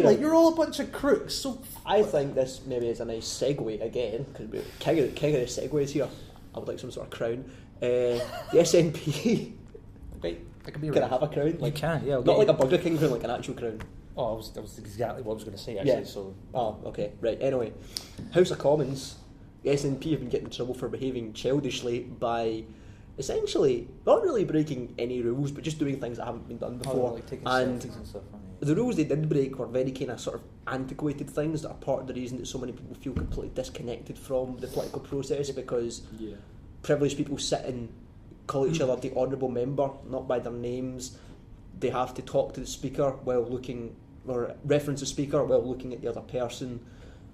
Like, you're all a bunch of crooks, so... I think this maybe is a nice segue again, because we're king of the segues here. I would like some sort of crown. The SNP... Wait, I can be Can I right. have a crown? You can, yeah. Not like a Burger King crown, like an actual crown. Oh, that was exactly what I was going to say, actually. Yeah. So. Oh, okay. Right, anyway. House of Commons, the SNP have been getting in trouble for behaving childishly by essentially not really breaking any rules, but just doing things that haven't been done before. Like taking and selfies and stuff. the rules they did break were very kind of sort of antiquated things that are part of the reason that so many people feel completely disconnected from the political process, because privileged people sit and call each other the honourable member, not by their names. They have to talk to the speaker while looking, or reference the speaker while looking at the other person.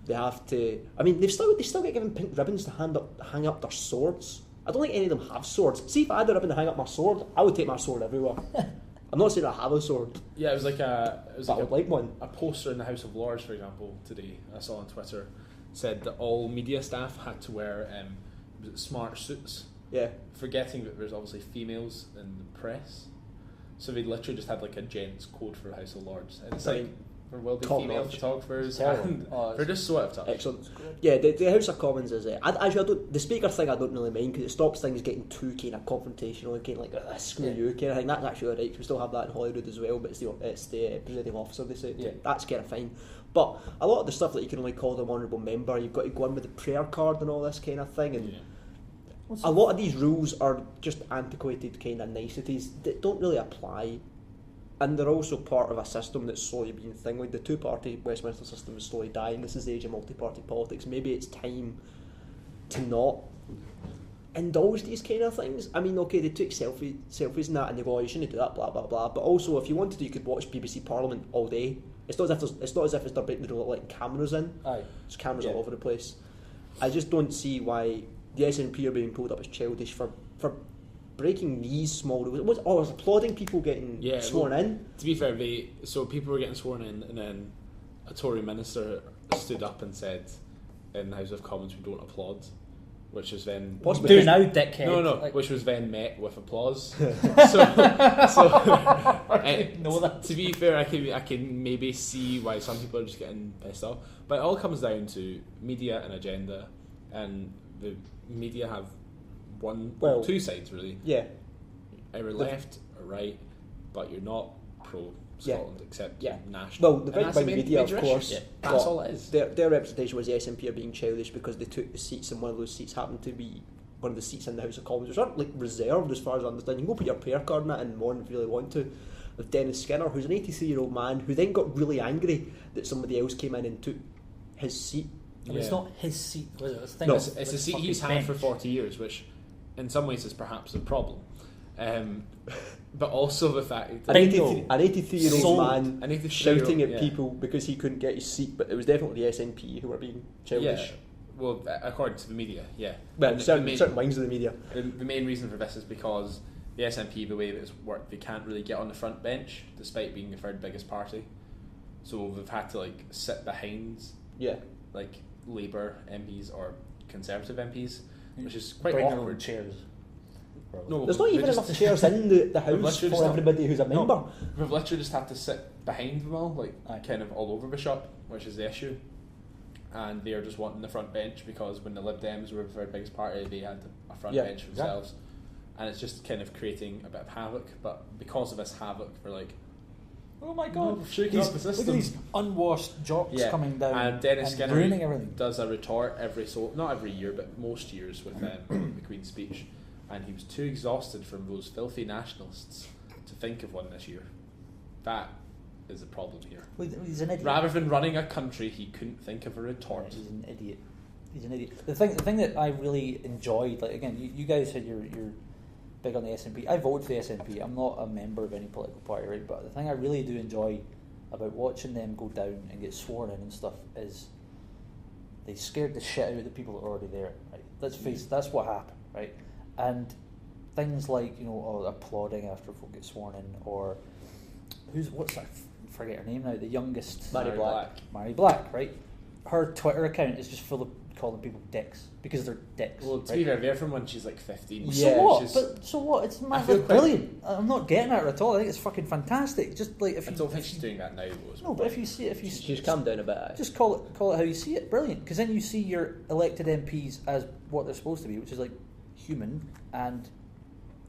They have to. I mean, they still get given pink ribbons to hang up their swords. I don't think any of them have swords. See, if I had a ribbon to hang up my sword, I would take my sword everywhere. I'm not saying I have a sword. Yeah, it was like I would like one. A poster in the House of Lords, for example, today I saw on Twitter, said that all media staff had to wear smart suits. Yeah. Forgetting that there's obviously females in the press, so they literally just had like a gents code for the House of Lords, and it's like there will be female notch. photographers, and they're just so out of touch. Excellent. Yeah, the House of Commons is the speaker thing I don't really mind, because it stops things getting too kind of confrontational and kind of like screw you kind of thing. That's actually alright, because we still have that in Hollywood as well, but it's the presiding officer they say. Yeah. That's kind of fine. But a lot of the stuff that you can only call them honourable member, you've got to go in with the prayer card and all this kind of thing, and a lot of these rules are just antiquated kind of niceties that don't really apply, and they're also part of a system that's slowly being thing. The two-party Westminster system is slowly dying. This is the age of multi-party politics. Maybe it's time to not indulge these kind of things. I mean, okay, they took selfies and that, and they go, oh, you shouldn't do that, blah blah blah. But also, if you wanted to, you could watch BBC Parliament all day. It's not as if they're breaking the rule like cameras in. Aye. There's cameras all over the place. I just don't see why the SNP are being pulled up as childish for breaking these small rules. I was applauding people getting sworn in. To be fair, so people were getting sworn in, and then a Tory minister stood up and said in the House of Commons, we don't applaud, which was then do now, dickhead. No, which was then met with applause. To be fair, I can maybe see why some people are just getting pissed off, but it all comes down to media and agenda, and the media have two sides really. Yeah. Either left or right, but you're not pro Scotland except national. Well, the big media, of course. Yeah, that's all it is. Their representation was the SNP are being childish because they took the seats, and one of those seats happened to be one of the seats in the House of Commons, which aren't like reserved as far as I understand. You can go put your prayer card in it and mourn if you really want to. With Dennis Skinner, who's an 83-year-old man who then got really angry that somebody else came in and took his seat. Yeah. It's not his seat, was it? No, it's a seat he's had for 40 years, which in some ways is perhaps a problem. But also the fact that an 83-year-old man shouting at yeah. people because he couldn't get his seat, but it was definitely the SNP who were being childish. Yeah. Well, according to the media, yeah. Well, certain wings of the media. The main reason for this is because the SNP, the way that it's worked, they can't really get on the front bench despite being the third biggest party. So they've had to like sit behind like Labour MPs or Conservative MPs, which is quite awkward. Chairs. No, there's not even enough chairs in the House for everybody who's a member. No, we've literally just had to sit behind them all, like kind of all over the shop, which is the issue. And they're just wanting the front bench because when the Lib Dems were the third biggest party, they had a front bench themselves. And it's just kind of creating a bit of havoc. But because of this havoc, we're like, oh my god, look at these unwashed jocks coming down and Dennis Skinner ruining everything. Does a retort not every year, but most years with the Queen's speech. And he was too exhausted from those filthy nationalists to think of one this year. That is a problem here. Well, he's an idiot. Rather than running a country, he couldn't think of a retort. He's an idiot. He's an idiot. The thing that I really enjoyed, like again, you guys said you're big on the SNP. I voted for the SNP. I'm not a member of any political party, right? But the thing I really do enjoy about watching them go down and get sworn in and stuff is they scared the shit out of the people that are already there. Right? Let's face it, that's what happened, right? And things like applauding after folk get sworn in, or what's that? Forget her name now. The youngest, Mary Black, right? Her Twitter account is just full of calling people dicks because they're dicks. Well, to be fair, from when she's like 15. So what? But so what? It's brilliant. I'm not getting at her at all. I think it's fucking fantastic. Just like if I don't think she's doing that now. No, but if you she's calmed down a bit. Just call it how you see it. Brilliant, because then you see your elected MPs as what they're supposed to be, which is like human and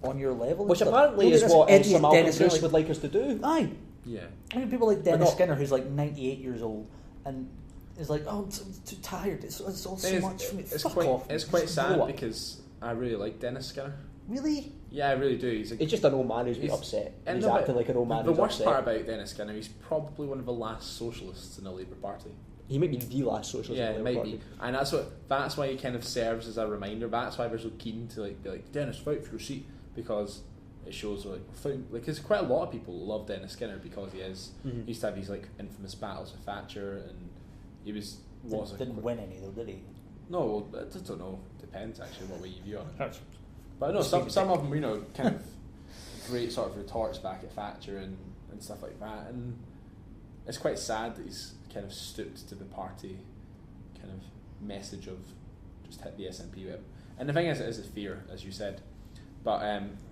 on your level. Which apparently is what Sir Malcolm Bruce would like us to do. Aye. Yeah. I mean, people like Dennis Skinner, who's like 98 years old, and is like, oh, I'm too tired. It's all so much for me. It's quite sad because I really like Dennis Skinner. Really? Yeah, I really do. He's just an old man who's upset. He's acting like an old man who's upset. The worst part about Dennis Skinner, he's probably one of the last socialists in the Labour Party. He might be the last socialist in the Labour Party. And that's why he kind of serves as a reminder. That's why we're so keen to be like, Dennis, fight for your seat, because it shows because quite a lot of people love Dennis Skinner because he used to have these like infamous battles with Thatcher, and he didn't win any though, did he? No, I just don't know. Depends actually what way you view on it. But I know some of them, kind of great sort of retorts back at Thatcher and stuff like that, and it's quite sad that he's kind of stooped to the party kind of message of just hit the SNP whip. And the thing is, it is a fear, as you said. But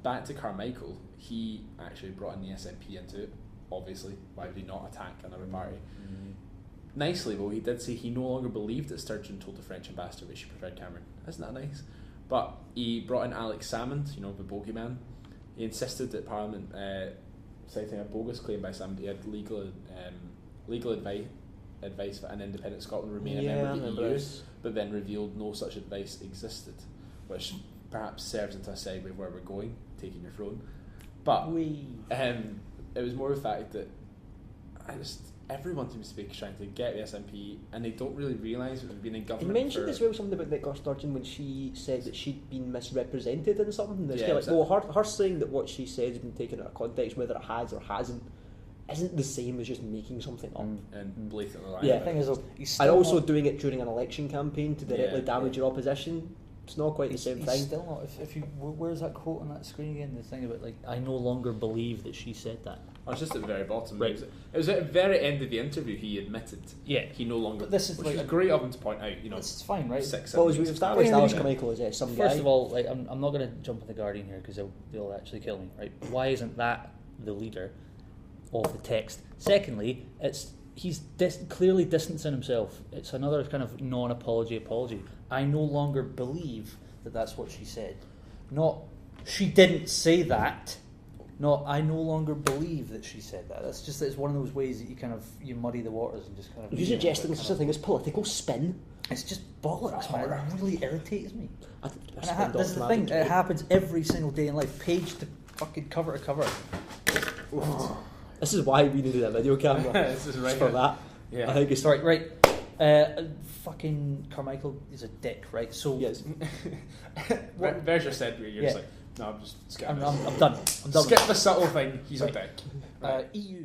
back to Carmichael, he actually brought in the SNP into it, obviously. Why would he not attack another party? Mm-hmm. Nicely, though, he did say he no longer believed that Sturgeon told the French ambassador that she preferred Cameron. Isn't that nice? But he brought in Alex Salmond, the bogeyman. He insisted that Parliament, citing a bogus claim by somebody, had legal advice that an independent Scotland remain a member of the EU, but then revealed no such advice existed, which perhaps serves into a segue of where we're going, taking your throne. But it was more the fact that everyone seems to be trying to get the SNP, and they don't really realise that they've been in government. You mentioned as well something about Nicola Sturgeon when she said that she'd been misrepresented in something. Her saying that what she said has been taken out of context, whether it has or hasn't, isn't the same as just making something up and blatantly lying. Yeah, the thing is, and also doing it during an election campaign to directly damage your opposition. It's not quite the same thing. Still not. If you, where's that quote on that screen again? The thing about I no longer believe that she said that. Oh, it's just at the very bottom. Right. It was at the very end of the interview he admitted. Yeah. He no longer. But this is which is great of him to point out. This is fine, right? We've established Alex Carmichael as some guy. First of all, I'm not going to jump on the Guardian here because they'll actually kill me. Right? Why isn't that the leader of the text? Secondly, he's clearly distancing himself. It's another kind of non-apology apology. I no longer believe that that's what she said. Not, she didn't say that. Not, I no longer believe that she said that. It's one of those ways that you muddy the waters and just kind of... You're suggesting such a thing as political spin? It's just bollocks, man. It really irritates me. This is the thing. It happens every single day in life. Page to fucking cover to cover. This is why we needed a video camera. This is right for that. Yeah. I think it's right. Fucking Carmichael is a dick, right? So yes. There's your said where you're just like, no, I'm just skipping. I'm done. Skip the subtle thing. He's a dick. EU.